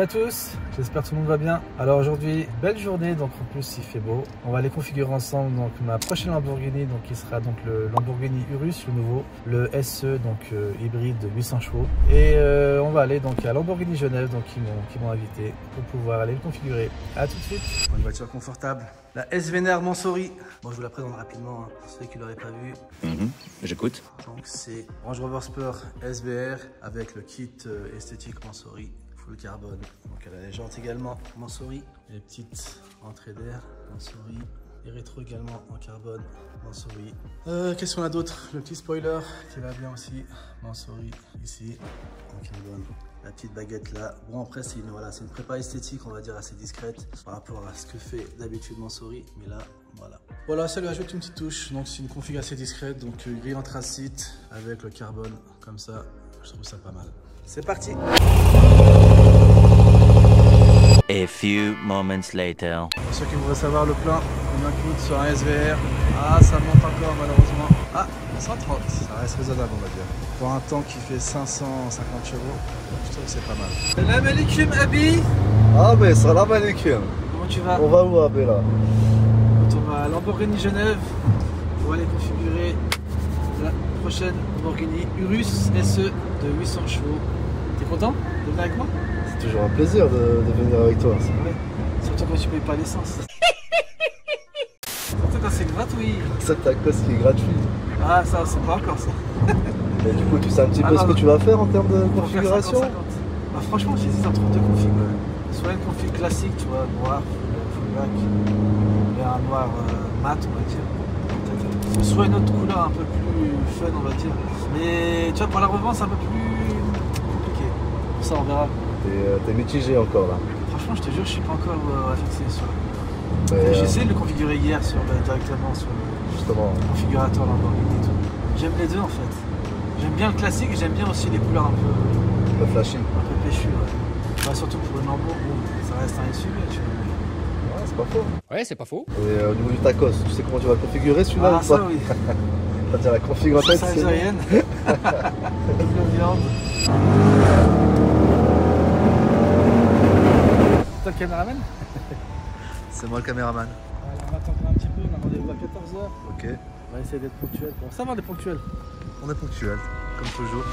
Salut à tous, j'espère que tout le monde va bien. Alors aujourd'hui, belle journée, donc en plus il fait beau. On va aller configurer ensemble donc ma prochaine Lamborghini, donc qui sera donc le Lamborghini Urus, le nouveau, le SE, donc hybride de 800 chevaux. Et on va aller donc à Lamborghini Genève, donc qui m'ont invité pour pouvoir aller le configurer. À tout de suite. Une voiture confortable, la SVNR Mansory. Bon, je vous la présente rapidement, pour ceux qui ne l'auraient pas vue. J'écoute. Donc c'est Range Rover Sport SVR avec le kit esthétique Mansory. Full carbone, donc elle a les jantes également Mansory, les petites entrées d'air Mansory, les rétros également en carbone Mansory. Qu'est-ce qu'on a d'autre? Le petit spoiler qui va bien aussi Mansory ici en carbone. La petite baguette là. Bon après c'est une prépa esthétique on va dire assez discrète par rapport à ce que fait d'habitude Mansory, mais là voilà. Voilà, ça lui ajoute une petite touche, donc c'est une config assez discrète, donc gris anthracite avec le carbone comme ça, je trouve ça pas mal. C'est parti. A few moments later. Pour ceux qui voudraient savoir le plein, combien coûte sur un SVR. Ah, ça monte encore malheureusement. Ah, 130, ça reste raisonnable on va dire. Pour un temps qui fait 550 chevaux, je trouve que c'est pas mal. Salam alaikum Abi. Ah mais salam alaikum. Comment tu vas? On va où Abi là? On va à Lamborghini Genève. On va aller configurer la prochaine Lamborghini Urus SE de 800 chevaux. T'es content de venir avec moi? C'est toujours un plaisir de venir avec toi. Ouais. Surtout quand tu payes pas l'essence. Surtout quand c'est gratuit. C'est ta cause qui est gratuit. Ah ça c'est pas encore ça. Mais du coup tu sais un petit peu ce que tu vas faire en termes de configuration? 50, 50. Bah, franchement j'hésite entre deux configs. Ouais. Soit une config classique, tu vois, noir, full black, et un noir mat on va dire. Soit une autre couleur un peu plus fun on va dire. Mais tu vois pour la revente c'est un peu plus compliqué. Pour ça on verra. T'es mitigé encore là. Franchement je te jure je suis pas encore fixé sur. J'ai essayé de le configurer hier directement sur le configurateur Lamborghini et tout. J'aime les deux en fait. J'aime bien le classique et j'aime bien aussi les couleurs un peu flashy. Un peu péchues, ouais. Bah, surtout pour une Lambo, bon, ça reste un SUV, tu vois. Ouais, c'est pas faux. Ouais, c'est pas faux. Et au niveau du tacos, tu sais comment tu vas le configurer celui-là? Ah, ça oui. C'est-à-dire la config en tête, c'est algérienne. Double viande. C'est toi le caméraman? C'est moi le caméraman. Alors, on va attendre un petit peu, on a rendez-vous à 14h. Ok. On va essayer d'être ponctuel. Bon, ça va, on est ponctuel. On est ponctuel, comme toujours.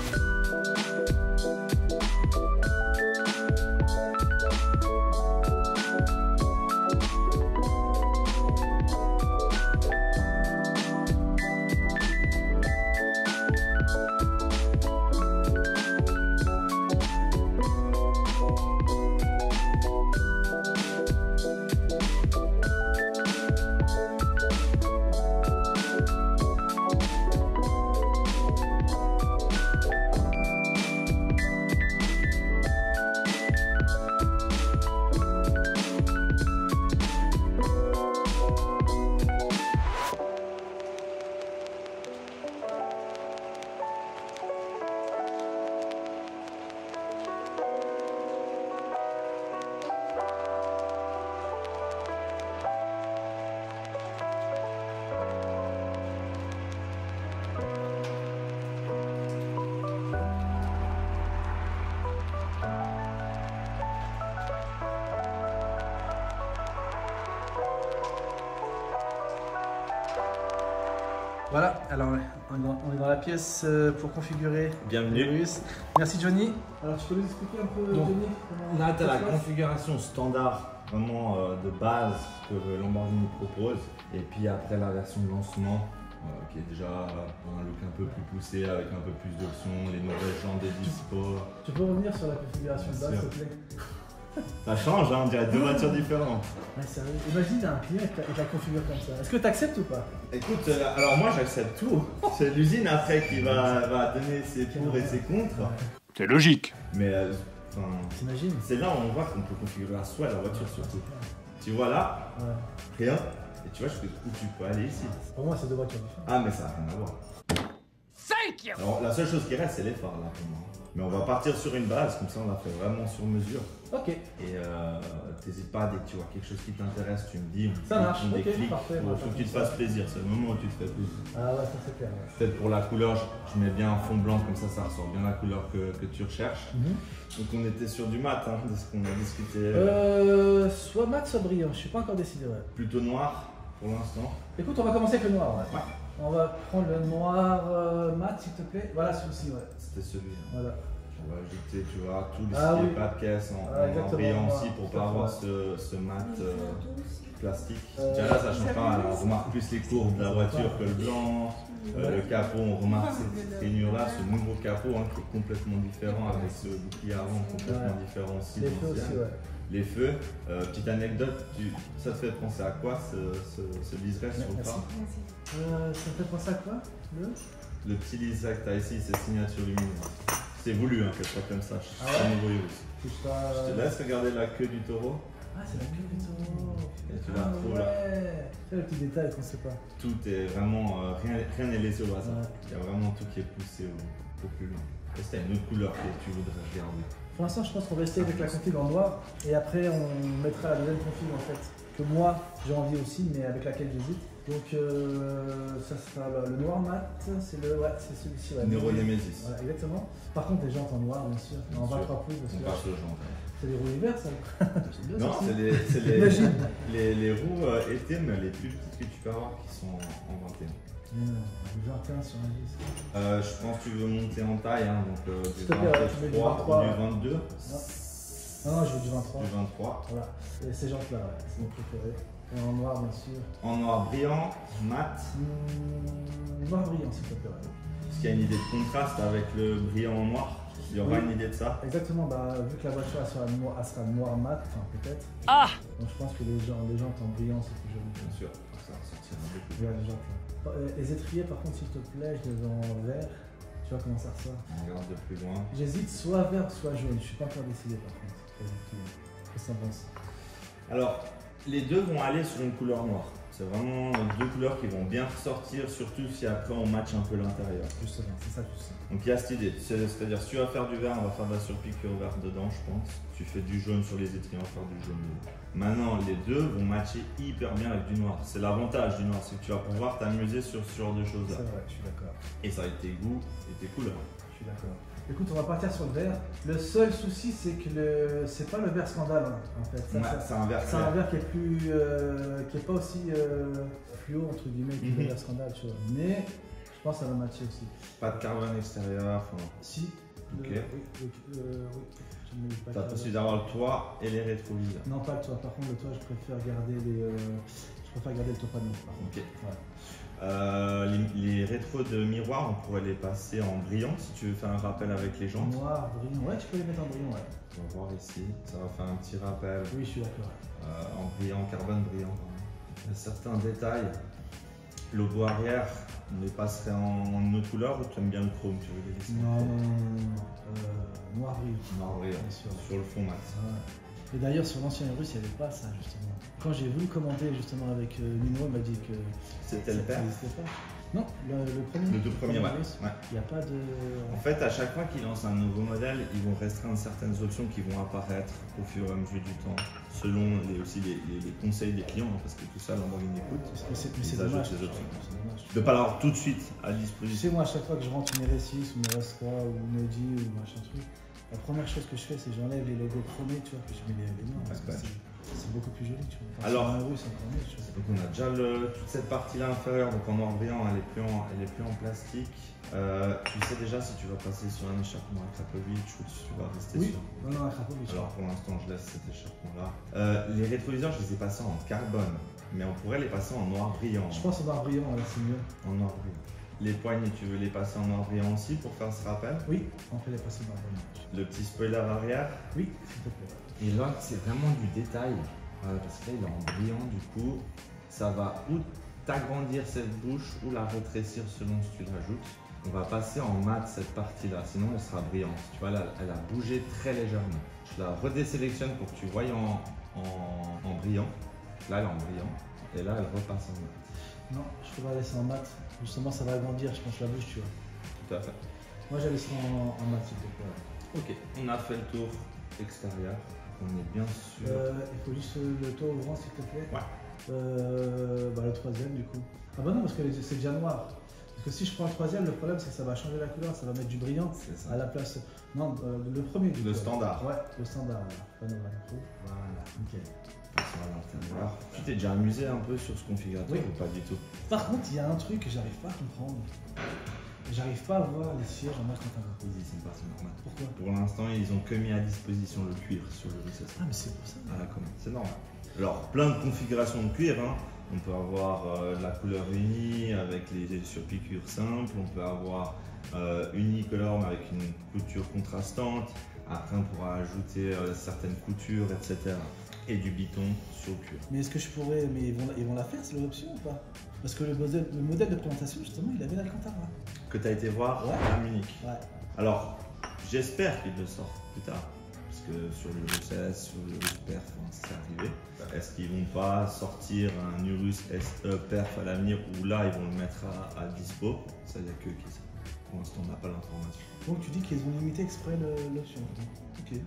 Voilà, alors on est dans la pièce pour configurer. Bienvenue. Urus. Merci Johnny. Alors tu peux nous expliquer un peu Donc, Johnny comment Là, tu as la ça se passe configuration standard, vraiment de base que Lamborghini propose. Et puis après la version de lancement, qui est déjà un look un peu plus poussé avec un peu plus d'options, les nouvelles jantes des Sport. Tu peux revenir sur la configuration de base s'il te plaît? Ça change, hein, on dirait deux voitures différentes. Ouais, sérieux. Imagine un client et la configure comme ça. Est-ce que tu acceptes ou pas? Écoute, alors moi j'accepte tout. C'est l'usine après qui va donner ses pour et ses contre. C'est logique. Mais T'imagines? c'est là où on voit qu'on peut configurer à soi la voiture surtout. Tu vois là, rien. Et tu vois où tu peux aller ici. Pour moi, c'est deux voitures différentes. Ah mais ça n'a rien à voir. Alors la seule chose qui reste c'est les phares là pour moi. Mais on va partir sur une base, comme ça on la fait vraiment sur mesure. Ok. Et t'hésites pas, dès que tu vois quelque chose qui t'intéresse, tu me dis, Ça marche, on ok, déclic. parfait. Faut que tu te fasses plaisir, c'est le moment où tu te fais plaisir. Ah ouais, ça c'est clair. Ouais. Peut-être pour la couleur, je mets bien un fond blanc, comme ça ressort bien la couleur que tu recherches. Donc on était sur du mat, hein, de ce qu'on a discuté. Soit mat, soit brillant, je suis pas encore décidé. Ouais. Plutôt noir pour l'instant. Écoute, on va commencer avec le noir. Ouais. On va prendre le noir mat, s'il te plaît. Voilà, celui-ci, ouais. C'était celui-là. Voilà. On va ajouter, tu vois, tous les oui. pas de caisse en brillant aussi pour pas avoir ce mat plastique. Tiens là, ça change pas, on remarque plus les courbes de la voiture que le blanc. Le capot, on remarque cette rainure là, ce nouveau capot hein, qui est complètement différent avec ce bouclier avant, complètement différent aussi. Les feux aussi, ouais. Les feux, petite anecdote, ça te fait penser à quoi ce liseré sur le phare? Ça me fait penser à quoi? Le petit liseré que tu as ici, c'est signature lumineuse. C'est voulu hein, qu'elle soit comme ça, c'est un nouveau Urus. Je te laisse regarder la queue du taureau. Ah, c'est la queue du taureau. Et tu la retrouves là. C'est le petit détail qu'on ne sait pas. Tout est vraiment, rien n'est laissé au hasard. Ouais. Il y a vraiment tout qui est poussé au plus loin. Est-ce qu'il y a une autre couleur que tu voudrais regarder? Pour l'instant, je pense qu'on va rester avec la config en noir et après on mettra la deuxième config en fait que moi j'ai envie aussi, mais avec laquelle j'hésite. Donc ça sera le noir mat, c'est celui-ci. Ouais, Nero Nemesis. Voilà, exactement. Par contre, les jantes en noir, bien sûr. On va pas plus parce On que passe aux jantes. c'est des roues hiver, ça. Bien, Non, ça, c'est les roues été, mais les plus petites que tu peux avoir qui sont en 21. Du 21 sur un 10. Je pense que tu veux monter en taille, hein, donc du S'il te plaît, tu mets du 23, ou du 22. Non, je veux du 23. Du 23. Voilà. Et ces jantes-là, ouais, c'est mon préféré. Et en noir, bien sûr. En noir brillant, mat. Noir brillant, s'il te plaît. Ouais. Est-ce qu'il y a une idée de contraste avec le brillant en noir? Il y aura une idée de ça? Exactement, bah, vu que la voiture elle sera noir mat, enfin peut-être. Donc je pense que les jantes en brillant c'est plus joli. Bien sûr, ça ressortira beaucoup. Ouais, les jantes là. Les étriers par contre, s'il te plaît, je les en vert. Tu vois comment ça ressort. On regarde de plus loin. J'hésite soit vert soit jaune, je suis pas encore décidé par contre. Qu'est-ce que ça pense? Alors, les deux vont aller sur une couleur noire. C'est vraiment deux couleurs qui vont bien ressortir, surtout si après on match un peu l'intérieur. Justement, c'est ça tout ça. Donc il y a cette idée, c'est-à-dire si tu vas faire du vert, on va faire de la surpiqûre vert dedans je pense. Tu fais du jaune sur les étriers, on va faire du jaune dedans. Maintenant les deux vont matcher hyper bien avec du noir. C'est l'avantage du noir, c'est que tu vas pouvoir t'amuser sur ce genre de choses là. C'est vrai, je suis d'accord. Et ça avec tes goûts et tes couleurs. Je suis d'accord. Écoute, on va partir sur le vert. Le seul souci, c'est que c'est pas le vert scandale hein, en fait. Ouais, c'est un vert C'est un vert qui est plus, qui est pas aussi fluo entre guillemets que le vert scandale, tu vois. Mais je pense que ça va matcher aussi. Pas de carbone extérieur. Enfin... Si. Ok. Oui. T'as possible d'avoir le toit et les rétroviseurs. Non, pas le toit. Par contre, le toit, je préfère garder le toit panneau. Ok. Ouais. Les rétros de miroir, on pourrait les passer en brillant si tu veux faire un rappel avec les jantes. Noir, brillant. Ouais, tu peux les mettre en brillant. Ouais. On va voir ici, ça va faire un petit rappel. Oui, je suis d'accord. En brillant, carbone brillant. Il y a certains détails. Logo arrière, on les passerait en une autre couleur ou tu aimes bien le chrome? Tu veux les laisser Non. Noir brillant. Noir brillant, bien sûr. sur le fond mat. Et d'ailleurs, sur l'ancien Urus, il n'y avait pas ça justement. Quand j'ai voulu commander justement avec Nino, il m'a dit que c'était le père. Ça n'existait pas. Non, le premier. Le tout premier, ouais. Il n'y a pas de. En fait, à chaque fois qu'ils lancent un nouveau modèle, ils vont restreindre certaines options qui vont apparaître au fur et à mesure du temps, selon aussi les conseils des clients, hein, parce que tout ça, Lamborghini écoute. Mais c'est dommage. Les options. De ne pas l'avoir tout de suite à disposition. Tu sais, moi, à chaque fois que je rentre une RS6 ou une RS3 ou une Audi ou machin truc, la première chose que je fais, c'est que j'enlève les logos chromés, tu vois, que je mets les noirs, parce que c'est beaucoup plus joli, tu vois. Enfin, alors, un Urus, encore mieux, tu vois. donc on a déjà toute cette partie-là inférieure, donc en noir brillant, elle est plus en plastique. Tu sais déjà si tu vas passer sur un échappement à Krapovic ou si tu vas rester sur... Non, à Krapovic. Alors pour l'instant, je laisse cet échappement-là. Les rétroviseurs, je les ai passés en carbone, mais on pourrait les passer en noir brillant. Je pense en noir brillant, c'est mieux. En noir brillant. Les poignées, tu veux les passer en noir brillant aussi pour faire ce rappel? Oui, on peut les passer en noir brillant. Le petit spoiler arrière? Oui, s'il te plaît. Et là, c'est vraiment du détail. Parce que là, il est en brillant, du coup, ça va ou t'agrandir cette bouche ou la rétrécir selon ce que tu l'ajoutes. On va passer en mat cette partie-là, sinon elle sera brillante. Tu vois, là, elle a bougé très légèrement. Je la redésélectionne pour que tu voyes en brillant. Là, elle est en brillant. Et là, elle repasse en mat. Non, je peux la laisser en mat. Justement, ça va agrandir, je pense, la bouche, tu vois. Tout à fait. Moi j'allais sur en mat s'il te plaît. Ok, on a fait le tour extérieur. On est bien sûr. Il faut juste le toit ouvrant s'il te plaît. Ouais. Le troisième du coup. Ah bah non parce que c'est déjà noir. Parce que si je prends le troisième, le problème c'est que ça va changer la couleur, ça va mettre du brillant C'est ça. à la place. Non, le premier du coup. Le standard. Ouais, le standard. Panorama Pro. Voilà, nickel. Passons à l'intérieur. Tu t'es déjà amusé un peu sur ce configurateur Oui. ou pas du tout? Par contre, il y a un truc que j'arrive pas à comprendre. J'arrive pas à voir les sièges en marque continentale. Easy, c'est une partie normale. Pourquoi? Pour l'instant, ils ont que mis à disposition le cuir sur le Urus S. Ah mais c'est pour ça. À la commande, c'est normal. Alors, plein de configurations de cuir. Hein. On peut avoir la couleur unie avec les surpiqûres simples. On peut avoir unicolore mais avec une couture contrastante. Après, on pourra ajouter certaines coutures, etc. Et du biton sur le cuir. Mais est-ce que je pourrais. Mais ils vont la faire, c'est l'option ou pas? Parce que le modèle de présentation, justement, il avait l'Alcantara. Que tu as été voir Ouais. à Munich. Ouais. Alors, j'espère qu'ils le sortent plus tard. Parce que sur le Urus S, sur le Urus Perf, c'est arrivé. Est-ce qu'ils vont pas sortir un Urus SE Perf à l'avenir ou là ils vont le mettre à dispo? Ça, il n'y a que qui sait. Pour l'instant, on n'a pas l'information. Donc tu dis qu'ils ont limité exprès l'option. Ok.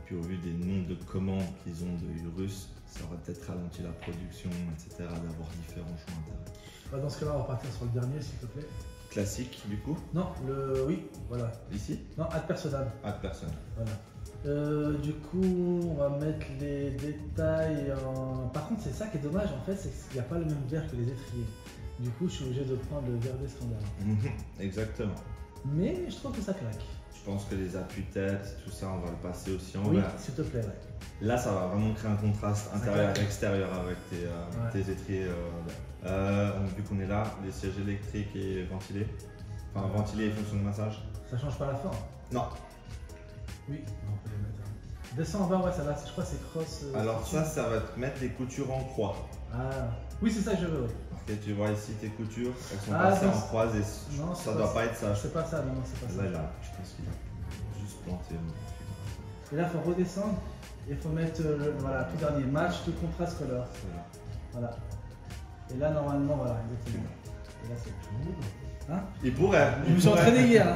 Puis au vu des nombres de commandes qu'ils ont de Urus, ça aurait peut-être ralenti la production, etc. d'avoir différents choix intérieurs. Bah, dans ce cas-là, on va partir sur le dernier, s'il te plaît. Classique, du coup, Non, oui, voilà. ici, Non, ad personam. à personne. Voilà. Du coup, on va mettre les détails en. Par contre, c'est ça qui est dommage en fait, c'est qu'il n'y a pas le même verre que les étriers. Du coup, je suis obligé de prendre le verre des standards. Exactement. Mais je trouve que ça claque. Je pense que les appuis-têtes, tout ça, on va le passer aussi en Oui, vert. s'il te plaît, ouais. Là, ça va vraiment créer un contraste intérieur-extérieur avec tes étriers. Vu qu'on est là, les sièges électriques et ventilés. Enfin, ventilés et fonction de massage. Ça change pas la forme. Non. Oui, on peut les mettre. Descends en bas, ouais, ça va, je crois que c'est cross. Alors ça va te mettre les coutures en croix. Ah, oui, c'est ça que je veux, oui. Ok, tu vois ici tes coutures, elles sont Ah, passées non, en croix et non, ça c'est doit pas pas être ça. C'est pas ça, non, c'est pas ça. Là, je pense qu'il a juste planté. Et là, il faut redescendre et il faut mettre voilà, tout dernier match, tout contrast color. Voilà. Et là, normalement, voilà, exactement. Et là, c'est tout. Hein? Il pourrait. Je me suis entraîné hier.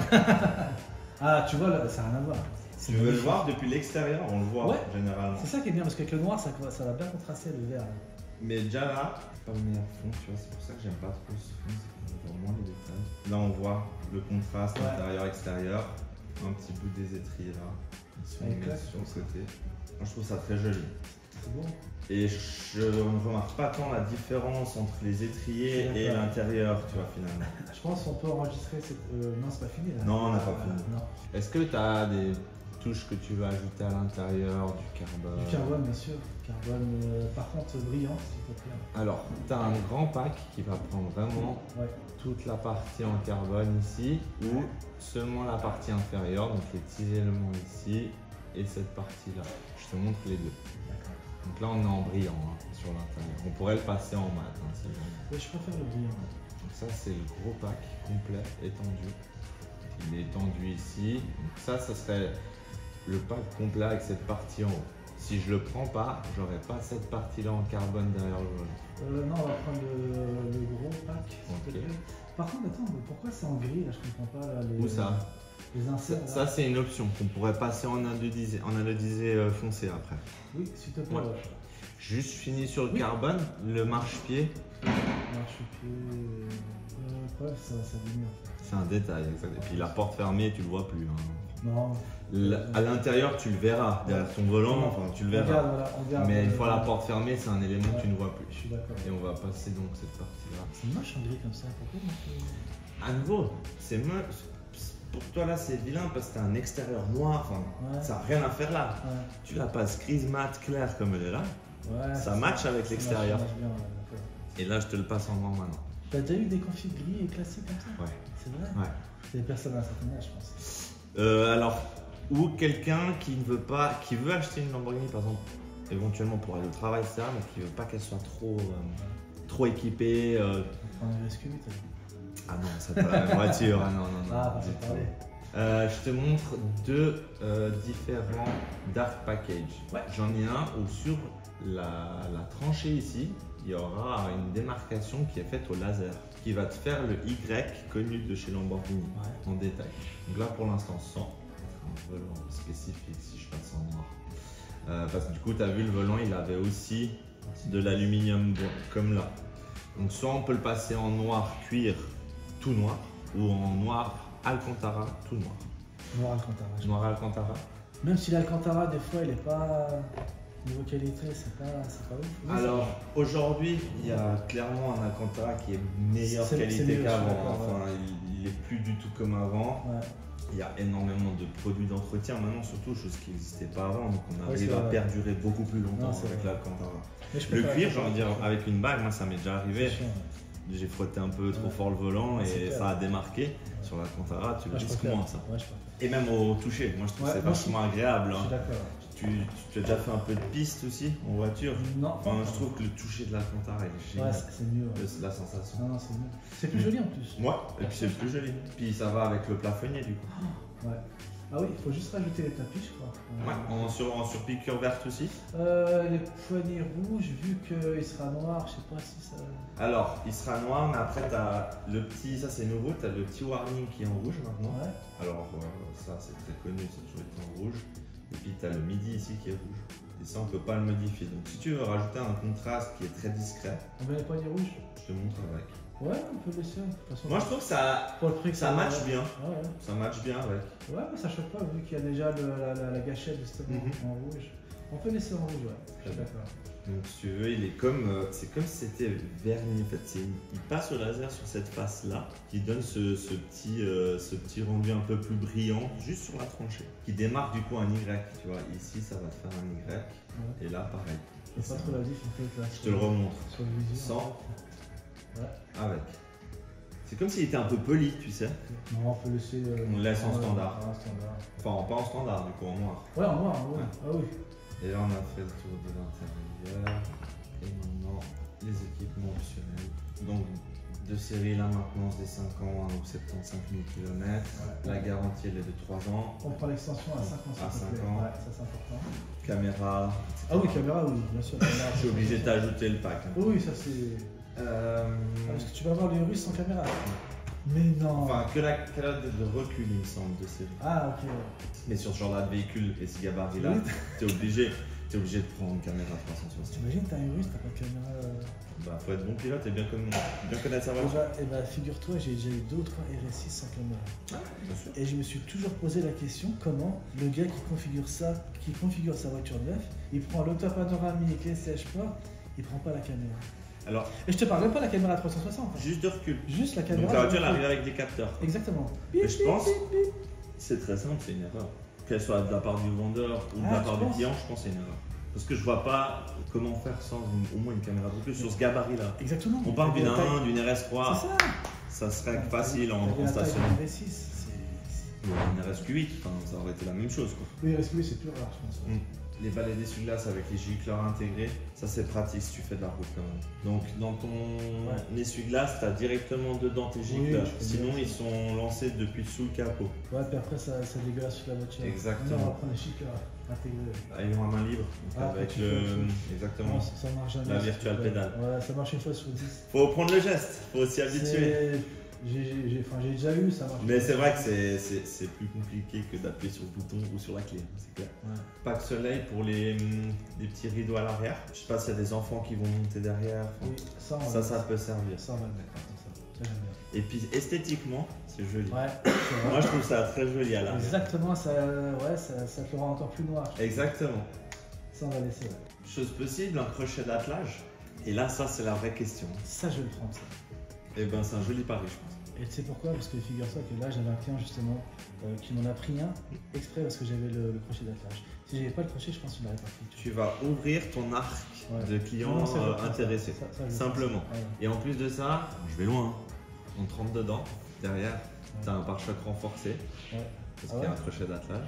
Ah, tu vois, là, ça n'a rien à voir. Tu veux le voir depuis l'extérieur, on le voit Ouais. généralement. C'est ça qui est bien parce qu'avec le noir, ça va bien contraster le vert. Là. Mais déjà là, c'est pas le meilleur fond, tu vois, c'est pour ça que j'aime pas trop ce fond, c'est qu'on voit moins les détails. Là, on voit le contraste Ouais. intérieur-extérieur, un petit bout des étriers là, si on Avec met là, sur le côté. Moi, je trouve ça très joli. C'est bon. Et je ne remarque pas tant la différence entre les étriers et D'accord. l'intérieur, tu vois, finalement. Je pense qu'on peut enregistrer cette. Non, c'est pas fini là. Non, on n'a pas fini. Non. Est-ce que tu as des touches que tu veux ajouter à l'intérieur, du carbone? Du carbone, bien sûr. Carbone, par contre, brillant, s'il te plaît. Alors, tu as un grand pack qui va prendre vraiment Ouais. toute la partie en carbone ici ou seulement la partie inférieure, donc les petits éléments ici et cette partie là. Je te montre les deux. D'accord. Donc là on est en brillant hein, sur l'intérieur. On pourrait le passer en mat hein, si jamais. Ouais, je préfère le brillant. Donc ça c'est le gros pack complet étendu. Il est étendu ici. Donc ça serait le pack complet avec cette partie en haut. Si je le prends pas, j'aurais pas cette partie là en carbone derrière le volant. Non, on va prendre le gros pack. s'il te Ok. plaît. Par contre, attends, mais pourquoi c'est en gris là? Je comprends pas. Là, Où ça? Les inserts. là. Ça c'est une option qu'on pourrait passer en anodisé foncé après. Oui, s'il te plaît. Ouais. Ouais. Juste fini sur le Oui. carbone, le marchepied, Marche-pied. Bref, ça s'abîme. c'est un détail. Exact. Et puis la porte fermée, tu le vois plus. Hein. Non. À l'intérieur, tu le verras. Derrière ton volant, enfin, tu le verras. Regarde, voilà, on regarde. Mais une fois la porte fermée, c'est un élément que tu ne vois Je plus. suis d'accord. Et on va passer donc cette partie-là. C'est moche en gris comme ça. Pourquoi on fait- À nouveau, c'est moche. Pour toi là, c'est vilain parce que t'as un extérieur noir. Enfin, Ouais. ça n'a rien à faire là. Ouais. Tu la passes grise mat claire comme elle est là. Ouais, Ça match avec l'extérieur. Ça match bien, ouais, d'accord. Et là, je te le passe en noir maintenant. T'as déjà eu des configs gris et classiques comme ça? Ouais. C'est vrai? Ouais. C'est des personnes à un certain âge, je pense. Alors, ou quelqu'un qui ne veut pas, qui veut acheter une Lamborghini par exemple, éventuellement pour aller au travail, ça, mais qui veut pas qu'elle soit trop équipée. On prend un RSQ8. Ah non, c'est pas la même voiture. Ah non, non, non. Ah, du on tout. parler. Je te montre deux différents Dark Package. Ouais. J'en ai un où sur la tranchée ici, il y aura une démarcation qui est faite au laser. qui va te faire le Y connu de chez Lamborghini Ouais. en détail. Donc là pour l'instant sans un volant spécifique si je passe en noir. Parce que du coup tu as vu le volant il avait aussi de l'aluminium comme là. Donc soit on peut le passer en noir cuir tout noir ou en noir Alcantara tout noir. Noir Alcantara. Noir Alcantara. Même si l'Alcantara, des fois, il est pas. Niveau qualité, c'est pas ouf. Alors aujourd'hui, il y a clairement un Alcantara qui est meilleure C'est qualité mieux, qu'avant. je suis d'accord, Enfin, il est plus du tout comme avant. Ouais. Il y a énormément de produits d'entretien maintenant, surtout chose qui n'existait pas avant. Donc on Oui, arrive c'est à vrai. perdurer beaucoup plus longtemps Non, c'est avec vrai. l'Alcantara. Mais je Le préfère cuir, j'ai l'Alcantara. envie de dire, avec une bague, moi ça m'est déjà arrivé. C'est chiant, J'ai frotté un peu trop Ouais. fort le volant Ouais, c'est et clair. ça a démarqué. Sur l'Alcantara, tu le Ouais, je risques préfère. moins ça. Ouais, je préfère. Et même au toucher, moi je trouve Ouais, que c'est moi vachement agréable. Je hein. suis d'accord. Tu as déjà fait un peu de piste aussi en voiture? Non. Enfin, je trouve que le toucher de l'Alcantara il est Ouais, génial. c'est mieux. Ouais. La sensation. Non, c'est mieux. C'est plus joli en plus. Moi, et puis c'est plus joli. Puis ça va avec le plafonnier du coup. Ouais. Ah oui, il faut juste rajouter les tapis, je crois. Ouais, en piqûre verte aussi. Les poignées rouges, vu qu'il sera noir, je sais pas si ça. Alors, il sera noir, mais après tu as le petit, ça c'est nouveau, tu as le petit warning qui est en rouge maintenant. Ouais. Alors ça c'est très connu, ça a toujours été en rouge. Et puis tu as le midi ici qui est rouge. Et ça on peut pas le modifier. Donc si tu veux rajouter un contraste qui est très discret, On met les poignées rouges. je te montre avec. Ouais, on peut laisser. De toute façon, Moi je trouve que ça, pour le prix que ça match bien. Ouais, ouais. Ça match bien avec. Ouais, mais ça choque pas vu qu'il y a déjà la gâchette justement en rouge. On peut laisser en rouge, ouais. Je suis d'accord. Donc si tu veux, il est comme, c'est comme si c'était verni en fait. Il passe au laser sur cette face là, qui donne ce petit rendu un peu plus brillant, juste sur la tranchée, qui démarque du coup un Y. Tu vois, ici ça va te faire un Y, Ouais. et là pareil. Je sais pas trop la diff en fait là. Je te le remontre. Sur le visuel. Sans, Ouais. avec. C'est comme s'il était un peu poli, tu sais. Non, on peut laisser. On laisse en standard. En standard. Enfin, pas en standard, du coup en noir. Ouais, en noir, ouais. Ah oui. Et là, on a fait le tour de l'intérieur. Et maintenant, les équipements optionnels. Donc, de série, la maintenance des 5 ans, donc 75 000 km. La garantie, elle est de 3 ans. On prend l'extension à 5 ans. À s'il te 5 plaît. ans. Ouais, ça c'est important. Caméra. Ah oui, caméra, oui, bien sûr. Je suis obligé de t'ajouter le pack. Oui, oui, ça c'est. Parce que tu vas voir les Russes sans caméra. Mais non. Enfin, que la de recul, il me semble, de série. Ah, ok. Mais sur ce genre-là de véhicule et ce gabarit-là, Oui. t'es obligé de prendre une caméra 360. T'imagines, t'as un Russe, t'as pas de caméra. Bah, faut être bon pilote et bien connaître sa voiture. Et bah, figure-toi, j'ai déjà eu 2 ou 3 RS6 sans caméra. Bien sûr. Et je me suis toujours posé la question comment le gars qui configure sa voiture neuve, il prend l'auto-panoramique, les sièges-ports, il prend pas la caméra. Alors, Et je te parle même pas de la caméra 360. hein. juste de recul. Juste la Donc caméra. la voiture elle arrive avec des capteurs. Exactement. Mais je pense, c'est très simple, c'est une erreur. Qu'elle soit de la part du vendeur ou de Ah, la part tu du penses client, je pense que c'est une erreur. Parce que je vois pas comment faire sans au moins une caméra de recul sur ce gabarit-là. Exactement. On parle d'une T'as- A1, d'une RS3, C'est ça. ça serait facile en T'avais la taille stationnement. d'un RS6. Une RSQ8, enfin, ça aurait été la même chose. Quoi. Oui, RS8, c'est plus rare, je pense. Les balais d'essuie-glace avec les gicleurs intégrés, ça c'est pratique si tu fais de la route quand même. Donc dans ton essuie-glace, tu as directement dedans tes gicleurs. Oui, je Sinon connais. ils sont lancés depuis sous le capot. Ouais, puis après, ça dégueulasse sur la voiture. Exactement. Non, on va prendre les chics intégrés. Ah, ils ont à main libre, donc Ah, avec quand tu le. fais- Exactement. Non, ça marche jamais. La ça, virtual ouais. pédale. Ouais, ça marche une fois sur 10. Faut prendre le geste, faut s'y habituer. C'est- J'ai déjà eu, ça marche. Mais c'est vrai que c'est plus compliqué que d'appuyer sur le bouton ou sur la clé, c'est clair. Ouais. Pack soleil pour les petits rideaux à l'arrière. Je sais pas s'il y a des enfants qui vont monter derrière. Enfin, Oui, ça, on va ça peut servir. Ça, on va le mettre. Ça, j'aime bien. Et puis esthétiquement, c'est joli. Ouais, c'est vrai. Moi je trouve ça très joli à l'arrière. Exactement, ça te le rend encore plus noir. Exactement. Ça, on va laisser. Ouais. Chose possible, un crochet d'attelage. Et là, ça c'est la vraie question. Ça, je vais le prendre, ça. Et ben c'est un joli pari, je pense. Et tu sais pourquoi? Parce que figure-toi que là, j'avais un client justement qui m'en a pris un exprès parce que j'avais le crochet d'attelage. Si j'avais pas le crochet, je pense qu'il m'aurait pas pris. Tu vas ouvrir ton arc Ouais. de clients Non, ça, je vais prendre intéressés. ça, je vais Simplement. prendre ça. Ouais. Et en plus de ça, je vais loin. On te rentre dedans. Derrière, tu as un pare-choc renforcé. Ouais. Parce Ah qu'il y a ouais. un crochet d'attelage.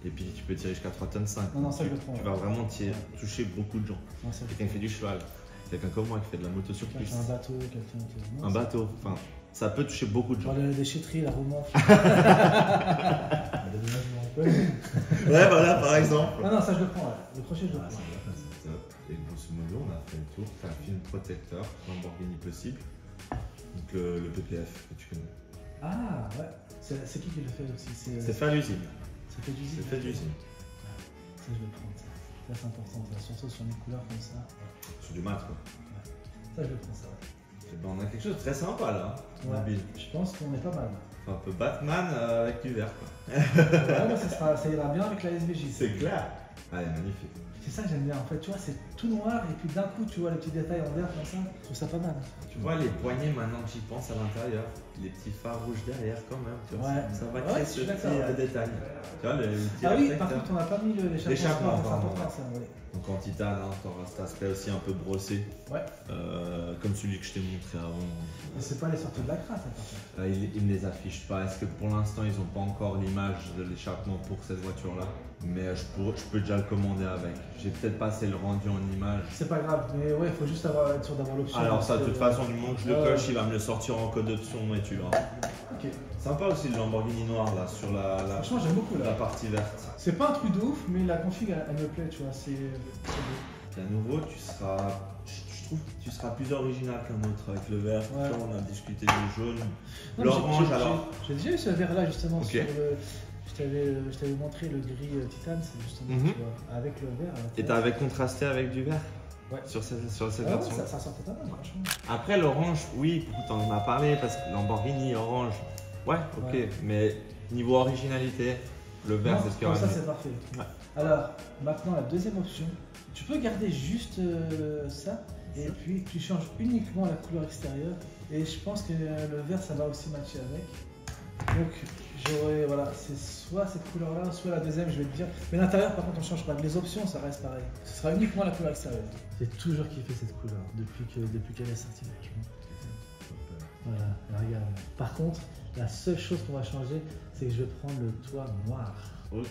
Et puis tu peux tirer jusqu'à 3 tonnes 5. Non, non, ça, je le prends, Tu ouais. vas vraiment Ouais. toucher beaucoup de gens. Non, ça, Quelqu'un qui fait du cheval. Quelqu'un comme moi qui fait de la moto sur quelqu'un piste. qui a un bateau, quelqu'un qui. Non, Un ça- bateau. Enfin, ça peut toucher beaucoup de gens. Genre les déchetteries, la romance. Ouais, voilà, par exemple. Non, non, ça je le prends, ouais. Le crochet je le Ah, prends. c'est top. Et grosso modo, on a fait le tour. Tu as un film protecteur, Lamborghini possible. Donc le PPF que tu connais. Ah ouais, c'est qui le fait aussi? C'est fait à l'usine. C'est fait d'usine. C'est fait d'usine. Ça je vais le prendre ça. Ça c'est important, ça. Surtout sur les couleurs comme ça. Ouais. Sur du mat quoi. Ça je vais prendre ça. Ouais. Ben, on a quelque chose de très sympa là. Ouais. Mobile. Je pense qu'on est pas mal. Enfin, un peu Batman avec du vert quoi. Ouais, mais ça ira bien avec la SVJ. C'est clair. Ah, elle est magnifique. C'est ça que j'aime bien en fait, tu vois, c'est tout noir et puis d'un coup tu vois les petits détails en vert comme ça, je trouve ça pas mal. Tu vois les poignées maintenant que j'y pense à l'intérieur, les petits phares rouges derrière quand même, tu vois, Ouais. ça va Ouais, créer je ce suis petit d'accord. détail. Tu vois, le petit Ah oui, réflecteur. par contre on n'a pas mis l'échappement, L'échappement, c'est pardon. important ça, oui. Donc en titane, hein, tu auras cet aspect aussi un peu brossé, Ouais, comme celui que je t'ai montré avant. mais c'est pas les sorties de la crasse, par contre. Ils ne les affichent pas, est-ce que pour l'instant ils n'ont pas encore l'image de l'échappement pour cette voiture-là? Mais je peux déjà le commander avec. J'ai peut-être pas assez le rendu en image. C'est pas grave, mais ouais, il faut juste être sûr d'avoir l'option. Alors ça, de toute façon, du moment que je le coche, ouais. il va me le sortir en code option et tu verras. Ok, Sympa aussi le Lamborghini noir là, sur la franchement j'aime beaucoup là. partie verte. C'est pas un truc de ouf, mais la config elle me plaît, tu vois, c'est beau. Et à nouveau, je trouve que tu seras plus original qu'un autre avec le vert. Ouais. Là, on a discuté du jaune. Non, L'orange j'ai- alors. J'ai déjà eu ce verre là justement Ok. sur le. Je t'avais montré le gris titane, c'est justement, Mhm. tu vois, avec le vert. Et t'avais contrasté avec du vert Ouais. sur cette Ah ouais, version. ça sortait pas mal, franchement. Après l'orange, oui, t'en en as parlé parce que Lamborghini orange. Ouais, ok. Ouais. Mais niveau originalité, le vert Non, c'est ce qu'il y comme aura ça de mieux. c'est parfait. Ouais. Alors, maintenant la deuxième option, tu peux garder juste ça et puis tu changes uniquement la couleur extérieure et je pense que le vert ça va aussi matcher avec. Donc j'aurais, voilà, c'est soit cette couleur là, soit la deuxième, je vais te dire. Mais l'intérieur par contre on change pas, les options ça reste pareil. Ce sera uniquement la couleur extérieure. J'ai toujours kiffé cette couleur depuis qu'elle est sortie. Voilà, regarde. Par contre, la seule chose qu'on va changer, c'est que je vais prendre le toit noir. Ok.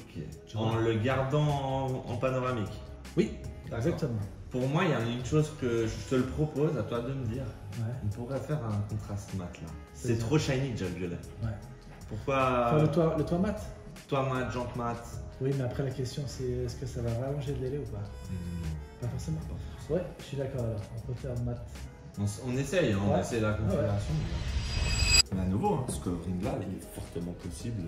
Tu En vois. le gardant en panoramique. Oui, D'accord. exactement. Pour moi, il y a une chose que je te le propose, à toi de me dire. Ouais. On pourrait faire un contraste mat là. C'est C'est-à-dire trop shiny déjà le violet. Ouais. Pourquoi Enfin, le toit mat. toi mat, jante mat? Oui, mais après la question c'est est-ce que ça va rallonger de l'aile ou pas? Pas forcément. Ouais, je suis d'accord alors. On peut faire mat. On essaye, hein, on Ouais. essaye la configuration. À nouveau, hein, ce coloring là, il est fortement possible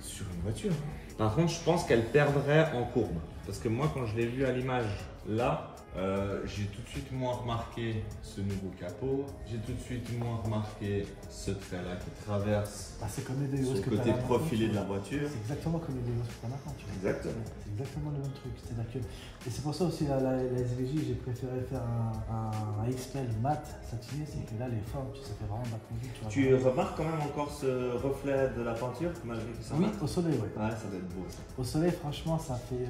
sur une voiture. Par contre, je pense qu'elle perdrait en courbe. Parce que moi, quand je l'ai vu à l'image là, j'ai tout de suite moins remarqué ce nouveau capot. J'ai tout de suite moins remarqué ce trait là qui traverse Bah, c'est comme les sur Deos le que côté t'as là profilé de maintenant, la voiture. C'est exactement comme les Deos que t'as maintenant, tu vois. Exactement. C'est exactement le même truc. C'est-à-dire que. Et c'est pour ça aussi la SVJ, j'ai préféré faire un XPEL mat satiné, c'est que là les formes, ça fait vraiment bac mobile, tu vois. Tu remarques quand même encore ce reflet de la peinture malgré que ça Oui, mate? au soleil, ouais. Ouais, ça doit être beau ça. Au soleil, franchement, ça fait.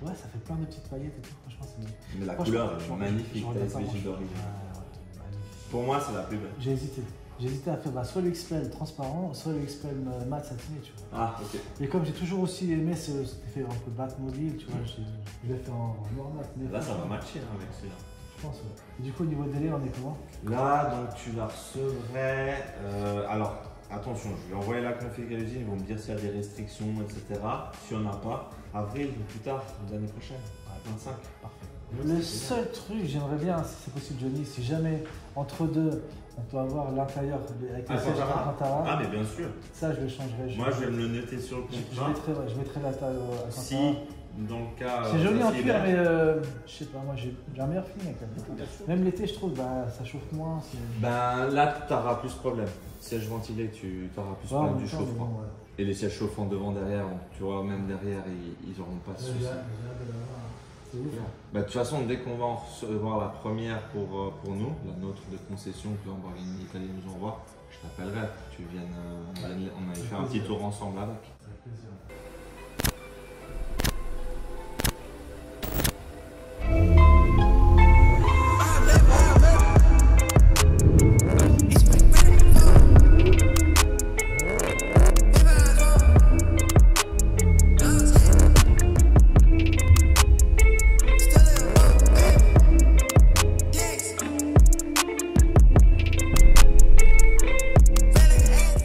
Ouais, ça fait plein de petites paillettes et tout, franchement, c'est bien. Mais la Franchement, couleur je est regrette- magnifique, je la regrette pas SVJ mon choix. d'origine. Ouais, magnifique. Pour moi, c'est la plus belle. J'ai hésité. J'ai hésité à faire soit le XPEL transparent, soit le XPEL mat satiné, tu vois. Ah, ok. Et comme j'ai toujours aussi aimé cet effet un peu Batmobile, tu vois, je l'ai fait en noir mat. Mais Là, ça va matcher hein, avec celui-là. Je pense, ouais. Et du coup, au niveau délai, on est comment? Là, donc tu la recevrais. Alors, attention, je vais envoyer la config à l'usine, ils vont me dire s'il y a des restrictions, etc. Si on n'a pas, avril ou plus tard, l'année prochaine, 25. Parfait. Le seul truc, j'aimerais bien, si c'est possible, Johnny, si jamais entre deux, on peut avoir l'intérieur avec les sièges Alcantara, Ah, mais bien sûr. ça je le changerai. Moi, je vais me le noter sur le contrat. Je mettrai la taille Alcantara. Si, dans le cas. C'est joli ça en se cuir, libère. mais je sais pas, moi j'ai un meilleur feeling avec la Bien sûr. Même l'été, je trouve, bah, ça chauffe moins. Ben là, tu auras plus de problème. Siège ventilé, tu auras plus de problème du chauffement. Bon, ouais. Et les sièges chauffants devant, derrière, tu vois, même derrière, ils n'auront pas de J'ai soucis. hâte de l'avoir. C'est ouf. Bah, de toute façon, dès qu'on va en recevoir la première pour nous, la nôtre de concession que Lamborghini Italie nous envoie, je t'appellerai pour que tu viennes, on allait faire un petit tour ensemble avec. Avec plaisir.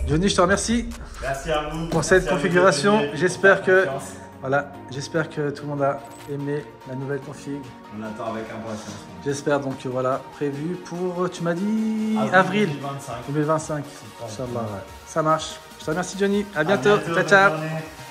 Johnny, je te remercie Merci à vous pour cette configuration. J'espère que Voilà, j'espère que tout le monde a aimé la nouvelle config. On attend avec impatience. J'espère donc voilà, prévu pour, tu m'as dit avril 2025. 2025. Inch'Allah, ouais. Ça marche. Je te remercie Johnny, à À bientôt. bientôt, Ciao ciao. bonne journée.